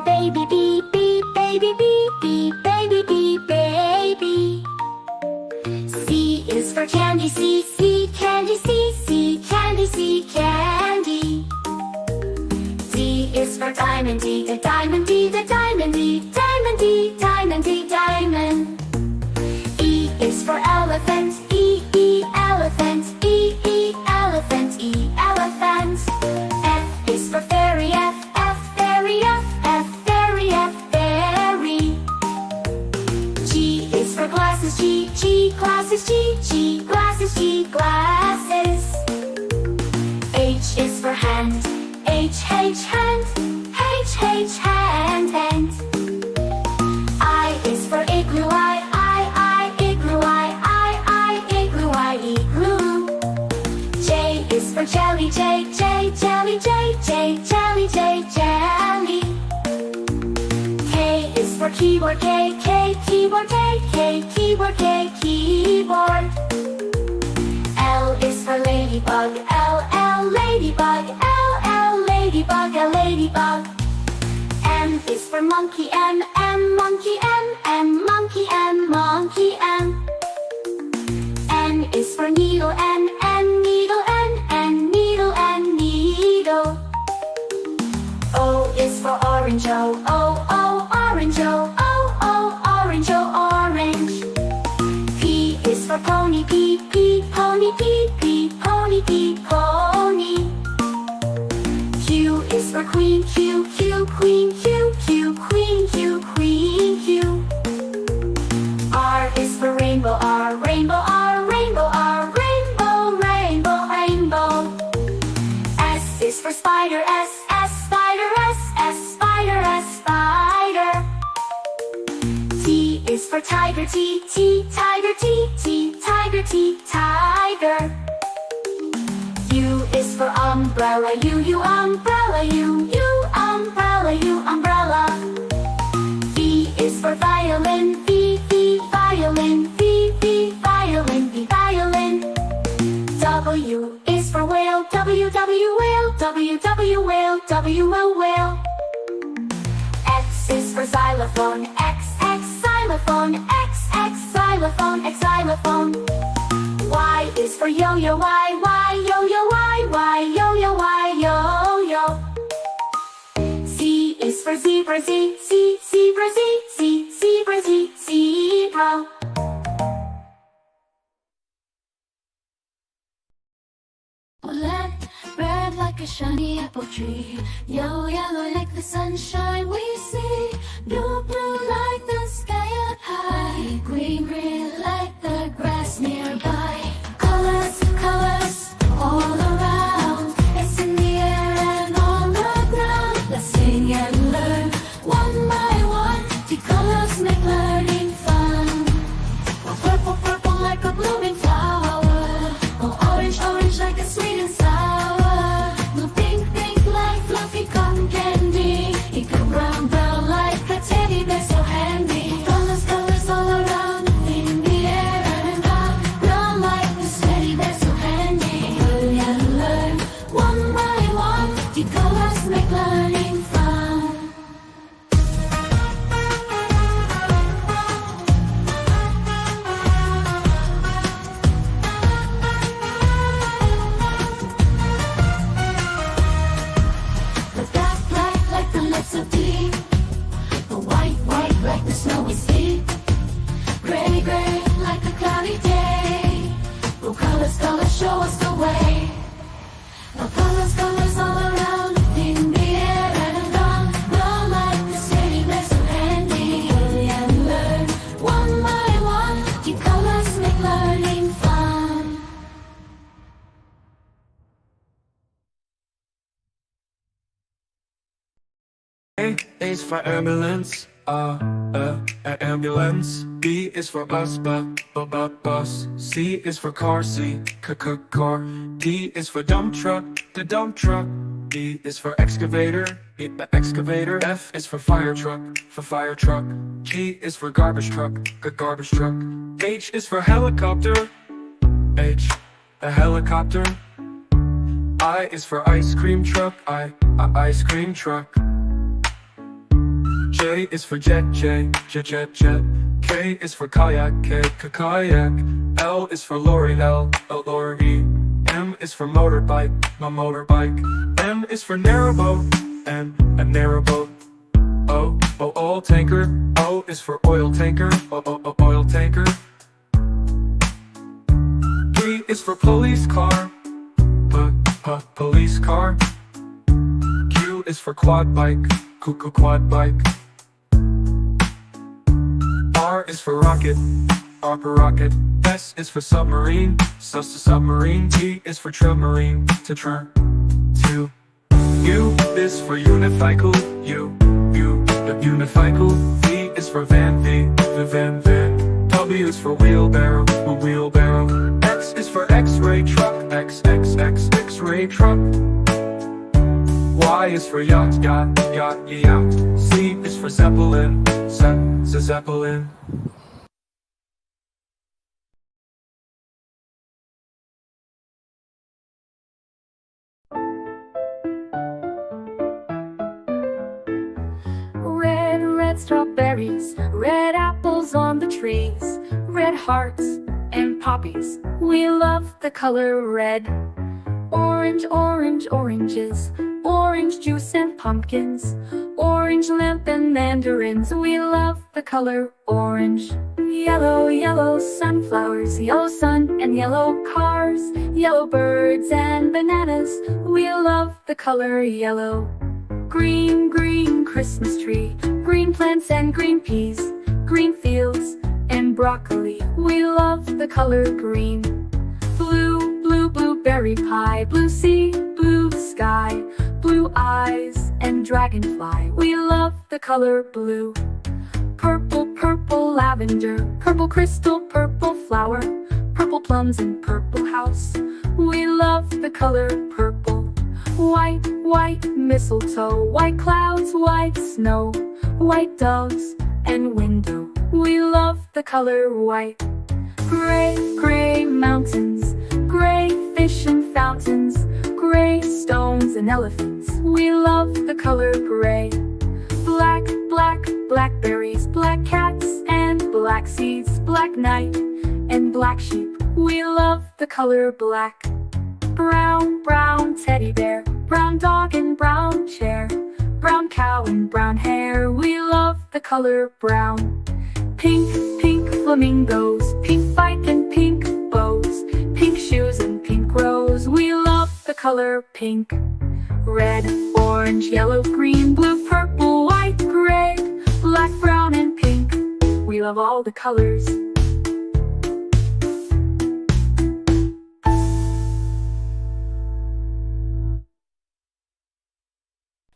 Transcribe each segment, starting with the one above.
baby, beep, beep, baby, beep, beep, baby, beep, baby. C is for candy, C, C, candy, C, C, candy, C, candy. D is for diamond, D, the diamond, D, the diamond, D, diamond, D, diamond, D, diamond. E is for elephant, E, E, elephant, E, E, elephant, E, elephant. F is for fairy, F, F, fairy, F, F, fairy, F, fairy. G is for glasses, G, G, glasses, G, G, glasses, G, glasses. H is for hand, H, H, hand, H, H, hand, hand. I is for igloo, I, igloo, I, igloo, I, igloo. J is for jelly, J, J, jelly, J, J, jelly, J, jelly. K is for keyboard, K, K, keyboard, K, K, keyboard, K, keyboard. L is for ladybug, L, L, ladybug, L, L, ladybug, L, ladybug. M is for monkey, M, M, monkey, M, M, monkey, M, monkey, M. N is for needle, N, N, needle, N, N, needle, N, needle. O is for orange, O, O, O, orange, O, O, O, orange, O, orange. P is for pony, P, P, pony, P, P, pony, P, pony. Q is for queen, Q, Q, queen, Q, Q, queen, Q, queen, Q. R is for rainbow, R, rainbow, R, rainbow, R, rainbow, rainbow, rainbow. S is for spider, S, S, spider, S, S, spider, S, spider. T is for tiger, T, T, tiger, T, T, tiger, T, tiger. U is for umbrella, U, umbrella, U, umbrella, U, umbrella. V is for violin, V, V, violin, V, V, violin, V, violin. W is for whale, W, W, whale, W, W, whale, W, whale. X is for xylophone, X, X, xylophone, X, X, xylophone, X, xylophone. Y is for yo-yo, Y, Y, yo-yo, Y, Y, yo-yo, Y, yo-yo. Z is for zebra, Z, Z, zebra, Z, Z, zebra, Z, zebra. Black, red like a shiny apple tree. Yellow, yellow like the sunshine we see. Blue, blue like the sky up high. Green, green like the grass nearby. Colors, colors all around. It's in the air and on the ground. Let's sing and learn one by one. The colors make learning fun. Oh, purple, purple like a blooming flower. Oh, orange, orange like a sweet and sour. Blue, pink, pink like fluffy cotton candy. Eco brown, brown like a teddy bear so handy. Colors, colors all around in the air and round. Brown like this teddy bear so handy. Learn and learn one by one. The colors make learning fun. The black, black like the lips of tea. The white, white like the snowy sea. Gray, gray like a cloudy day. Blue colors, colors show us the way. The colors, colors all around in the air and around. Brown like the teddy bear so handy. Learn and learn one by one. The colors make learning fun. A is for ambulance, ambulance. B is for bus, bus. C is for car, car. D is for dump truck, the dump truck. E is for excavator, excavator. F is for fire truck, G is for garbage truck, garbage truck. H is for helicopter, H, a helicopter. I is for ice cream truck, ice cream truck. J is for jet, jet. K is for kayak, kayak. L is for lorry, lorry. M is for motorbike, motorbike. N is for narrowboat, N, a narrowboat. O, oil tanker. O is for oil tanker, oil tanker. P is for police car, police car. Q is for quad bike, quad bike. R is for rocket, rocket. S is for submarine, submarine. T is for submarine, to. U is for unicycle, unicycle. V is for van, van. W is for wheelbarrow, wheelbarrow. X is for X-ray truck, X-ray truck. Y is for yacht, yacht. Z is for zeppelin, zeppelin. Red strawberries, red apples on the trees, red hearts and poppies. We love the color red. Orange, oranges, orange juice and pumpkins, orange lamp and mandarins. We love the color orange. Yellow sunflowers, yellow sun and yellow cars, yellow birds and bananas. We love the color yellow. Green Christmas tree, green plants and green peas, green fields and broccoli. We love the color green. Blue blueberry pie, blue sea, blue sky, blue eyes and dragonfly. We love the color blue. Purple lavender, purple crystal, purple flower, purple plums and purple house. We love the color purple. White mistletoe, white clouds, white snow, white doves and window. We love the color white. Gray mountains, gray fish and fountains, gray stones and elephants. We love the color gray. Blackberries, black cats and black seeds, black night and black sheep. We love the color black. Brown teddy bear, brown dog and brown chair, brown cow and brown hair. We love the color brown. Pink flamingos, pink bike and pink bows, pink shoes and pink rose. We love the color pink. Red, orange, yellow, green, blue, purple, white, gray, black, brown and pink. We love all the colors.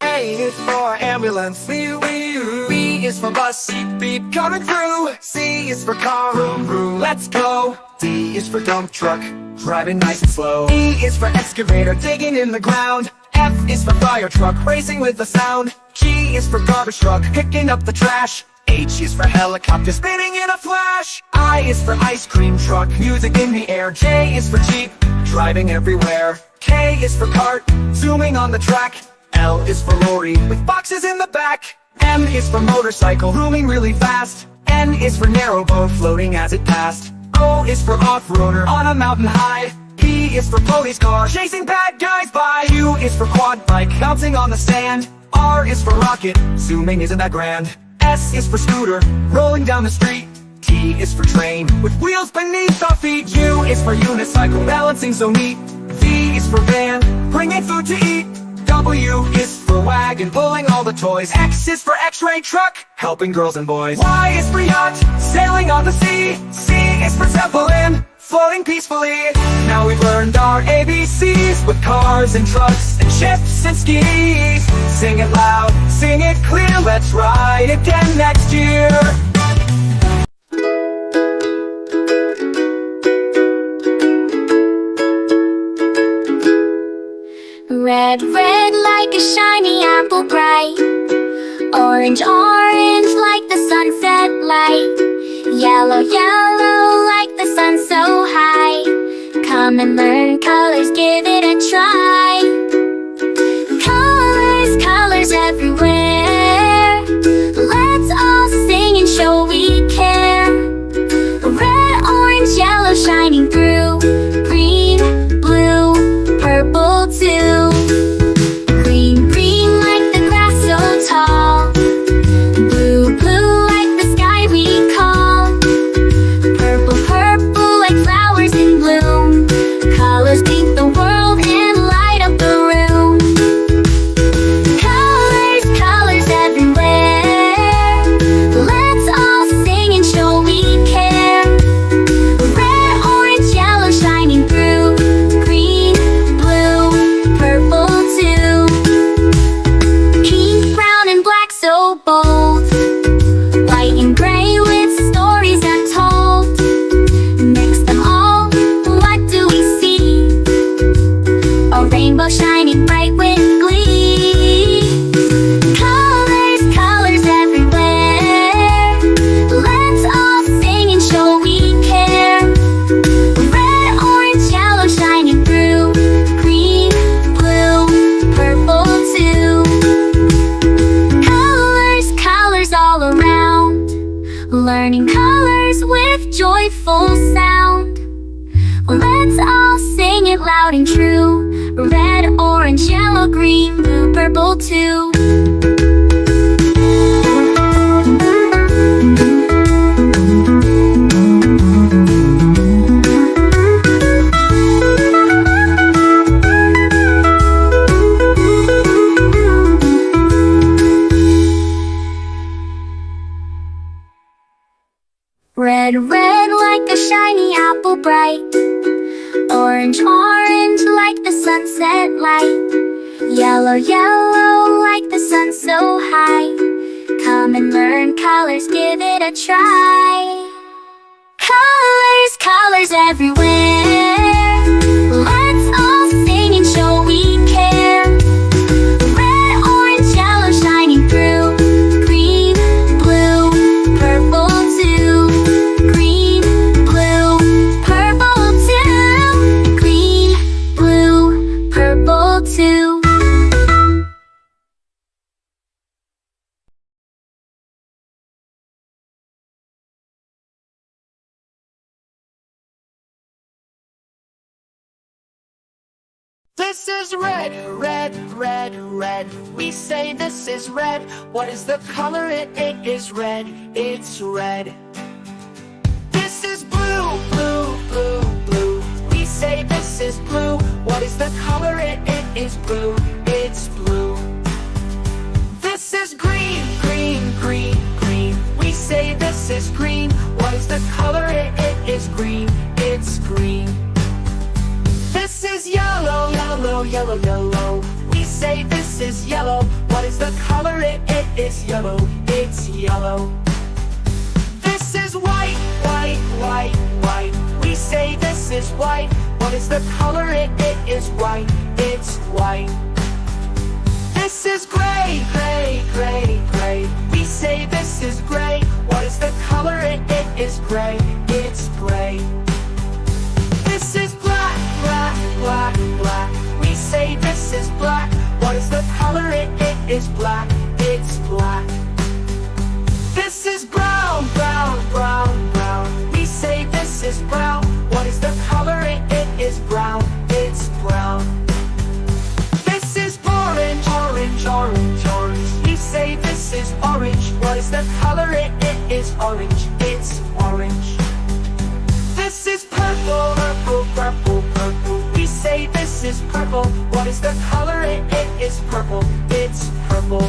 A is for ambulance, B is for bus, beep coming through. C is for car, vroom, let's go. D is for dump truck, driving nice and slow. E is for excavator, digging in the ground. F is for fire truck, racing with the sound. G is for garbage truck, picking up the trash. H is for helicopter, spinning in a flash. I is for ice cream truck, music in the air. J is for jeep, driving everywhere. K is for cart, zooming on the track. L is for lorry, with boxes in the back. M is for motorcycle, zooming really fast. N is for narrowboat, floating as it passed. O is for off-roader, on a mountain high. P is for police car, chasing bad guys by. Q is for quad bike, bouncing on the sand. R is for rocket, zooming isn't that grand. S is for scooter, rolling down the street. T is for train, with wheels beneath our feet. U is for unicycle, balancing so neat. V is for van, bringing food to eat. W is for wagon, pulling all the toys. X is for X-ray truck, helping girls and boys. Y is for yacht, sailing on the sea. C is for zeppelin, floating peacefully. Now we've learned our ABCs, with cars and trucks and ships and skis. Sing it loud, sing it clear, let's ride again next year. Red like a shiny apple bright. Orange like the sunset light. Yellow like the sun so high. Come and learn colors, give it a try. Colors everywhere. colors with joyful sound. Let's all sing it loud and true. Red, orange, yellow, green, blue, purple too. Red, red like a shiny apple bright. Orange, orange like the sunset light. Yellow, yellow like the sun so high. Come and learn colors, give it a try. Colors, colors everywhere. Let's all sing and show we care. Red, orange, yellow shining through. Green, blue, purple too. Green, blue, purple too. Green, blue, purple too. This is red, red, red, red. We say this is red. What is the color? It is red. It's red. This is blue, blue, blue, blue. We say this is blue. What is the color? It is blue. It's blue. This is green, green, green, green. We say this is green. What is the color? It is green. It's green. This is yellow, yellow, yellow, yellow. We say this is yellow. What is the color? It is yellow. It's yellow. This is white, white, white, white. We say this is white. What is the color? It is white. It's white. This is gray, gray, gray, gray. We say this is gray. What is the color? It is gray. It's gray. This is black, black, black, black. We say this is black. What is the color? It is black. It's black. This is brown, brown, brown, brown. We say this is brown. What is the color? It is brown. It's brown. This is orange, orange, orange, orange. We say this is orange. What is the color? It is orange. It's orange. This is purple, purple, purple, purple. We say this is purple. What is the color? It is purple. It's purple.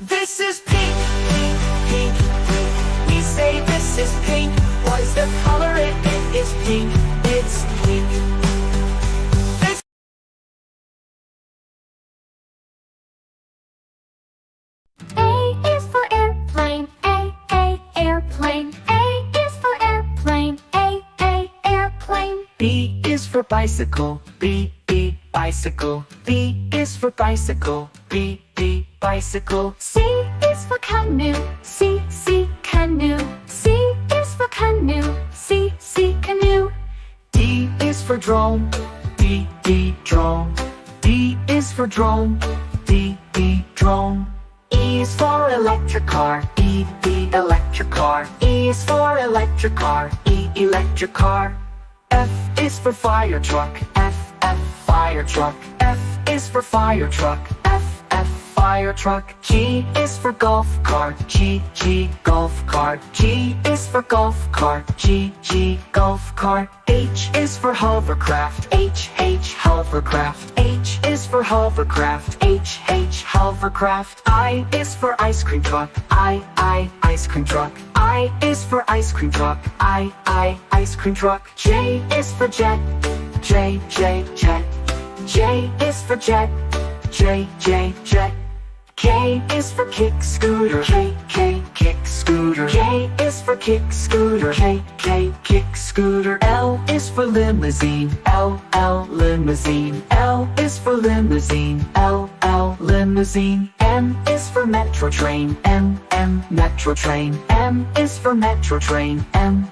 This is pink, pink, pink, pink. We say this is pink. What is the color? It is pink. It's pink. This A is for airplane. A, airplane. A is for airplane. A, airplane. B is for bicycle. B, bicycle. B is for bicycle. B, bicycle. C is for canoe. C, canoe. C is for canoe. C, canoe. D is for drone. D, drone. D is for drone. D, drone. E is for electric car. E, electric car. E is for electric car. E, electric car. F is for fire truck. F, fire truck. F is for fire truck. F, fire truck. G is for golf cart. G, golf cart. G is for golf cart. G, golf cart. H is for hovercraft. H, hovercraft. H is for hovercraft. H, hovercraft. I is for ice cream truck. I, ice cream truck. I is for ice cream truck. I, ice cream truck. J is for jet. J, jet. J is for jet. J, jet. K is for kick scooter. K, kick scooter. K is for kick scooter. K, kick scooter. L is for limousine. L, limousine. L is for limousine. L, limousine. M is for metro train. M, metro train. M is for metro train. M,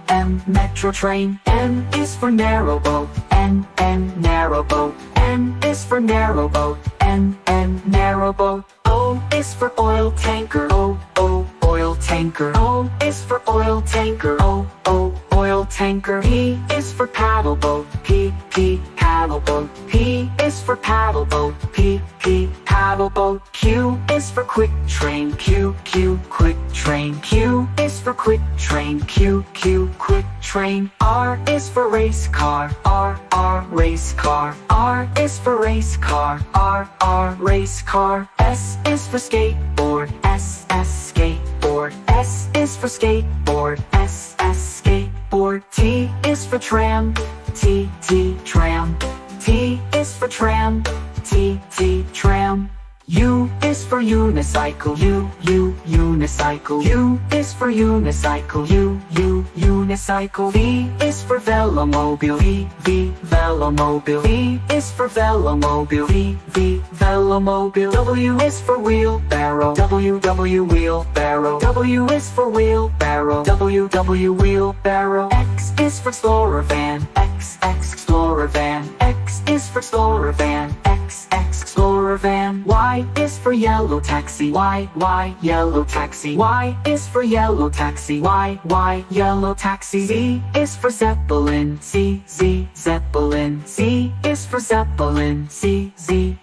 metro train. N is for narrow boat. N, narrow boat. N is for narrow boat. N, narrow boat. O is for oil tanker. O, oil tanker. O is for oil tanker. O, oil tanker. P is for paddle boat. P, paddle boat. P is for paddle boat. P, paddle boat. Q is for quick train. Q, quick train. Q is for quick train. Q, quick train. R is for race car. R, race car. R is for race car. R, race car. S is for skateboard. S, skateboard. S is for skateboard. S, skateboard. T is for tram. T, tram. T is for tram. T, tram. U is for unicycle. U, unicycle. U is for unicycle. U, unicycle. V is for velomobile. V, velomobile. V is for velomobile. V, velomobile. W is for wheelbarrow. W, wheelbarrow. W is for wheelbarrow. W, wheelbarrow. X is for explorer van. X, explorer van. X is for explorer van. X, explorer van. Y is for yellow taxi. Y, yellow taxi. Y is for yellow taxi. Y, yellow taxi. Z is for zeppelin. Z, zeppelin. Z is for zeppelin. Z,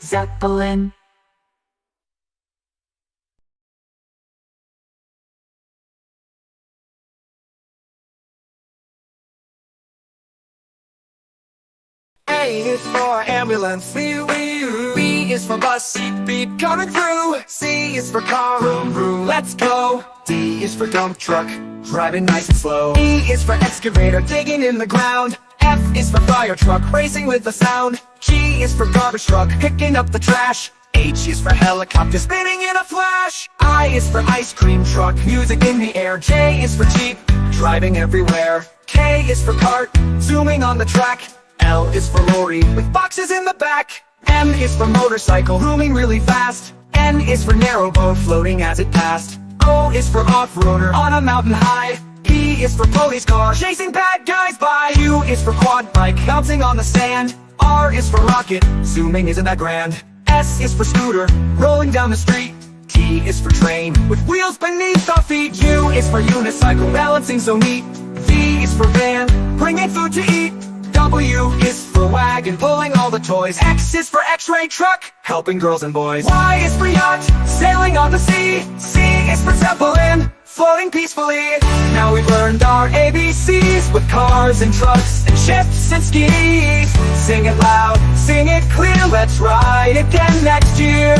zeppelin. A is for ambulance. B is for bus. Beep, beep, coming through. C is for car. Vroom, vroom, let's go. D is for dump truck, driving nice and slow. E is for excavator, digging in the ground. F is for fire truck, racing with the sound. G is for garbage truck, picking up the trash. H is for helicopter, spinning in a flash. I is for ice cream truck, music in the air. J is for jeep, driving everywhere. K is for cart, zooming on the track. L is for lorry, with boxes in the back. M is for motorcycle, zooming really fast. N is for narrow boat, floating as it passed. O is for off-roader, on a mountain high. P is for police car, chasing bad guys by. Q is for quad bike, bouncing on the sand. R is for rocket, zooming isn't that grand. S is for scooter, rolling down the street. T is for train, with wheels beneath our feet. U is for unicycle, balancing so neat. V is for van, bringing food to eat. W is for wagon, pulling all the toys. X is for x-ray truck, helping girls and boys. Y is for yacht, sailing on the sea. C is for zeppelin, floating peacefully. Now we've learned our ABCs with cars and trucks and ships and skis. Sing it loud, sing it clear, let's ride again next year.